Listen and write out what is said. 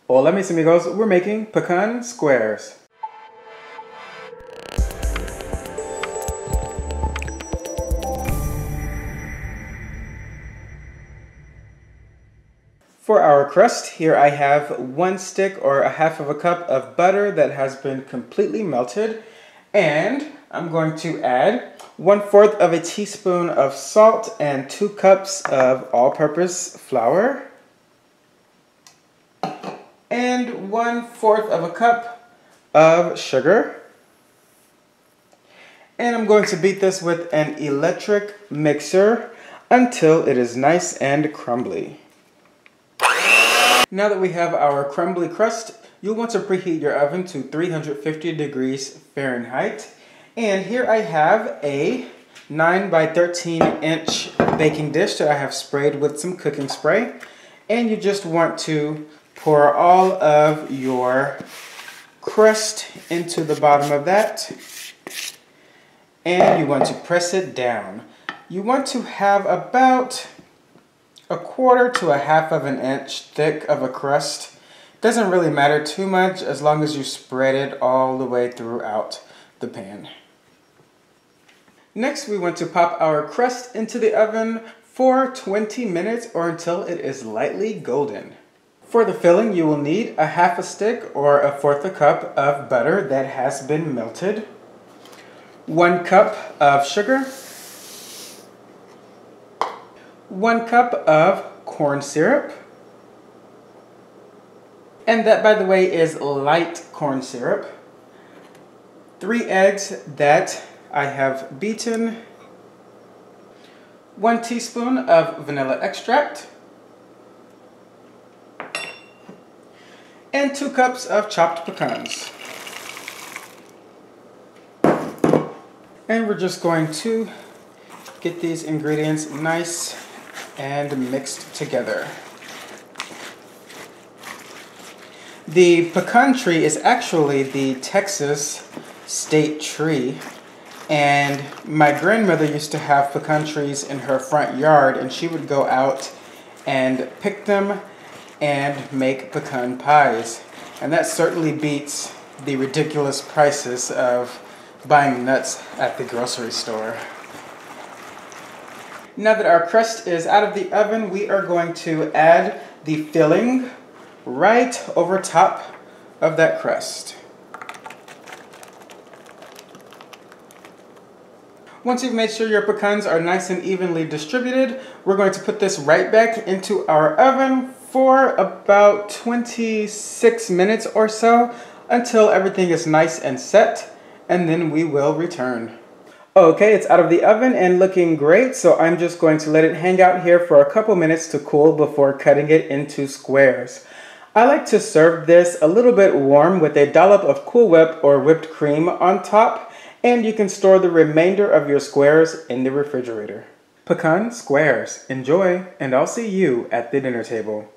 Hola mis amigos, we're making pecan squares. For our crust, here I have 1 stick or a half of a cup of butter that has been completely melted, and I'm going to add 1/4 of a teaspoon of salt and 2 cups of all-purpose flour, and 1/4 of a cup of sugar. And I'm going to beat this with an electric mixer until it is nice and crumbly. Now that we have our crumbly crust, you'll want to preheat your oven to 350 degrees Fahrenheit. And here I have a 9 by 13 inch baking dish that I have sprayed with some cooking spray. And you just want to pour all of your crust into the bottom of that. And you want to press it down. You want to have about 1/4 to a half of an inch thick of a crust. Doesn't really matter too much as long as you spread it all the way throughout the pan. Next, we want to pop our crust into the oven for 20 minutes or until it is lightly golden. For the filling, you will need a half a stick or 1/4 a cup of butter that has been melted, 1 cup of sugar, 1 cup of corn syrup, and that, by the way, is light corn syrup, 3 eggs that I have beaten, 1 teaspoon of vanilla extract, and 2 cups of chopped pecans. And we're just going to get these ingredients nice and mixed together. The pecan tree is actually the Texas state tree, and my grandmother used to have pecan trees in her front yard, and she would go out and pick them and make pecan pies. And that certainly beats the ridiculous prices of buying nuts at the grocery store. Now that our crust is out of the oven, we are going to add the filling right over top of that crust. Once you've made sure your pecans are nice and evenly distributed, we're going to put this right back into our oven for about 26 minutes or so until everything is nice and set, and then we will return. Okay, it's out of the oven and looking great, so I'm just going to let it hang out here for a couple minutes to cool before cutting it into squares. I like to serve this a little bit warm with a dollop of Cool Whip or whipped cream on top, and you can store the remainder of your squares in the refrigerator. Pecan squares. Enjoy, and I'll see you at the dinner table.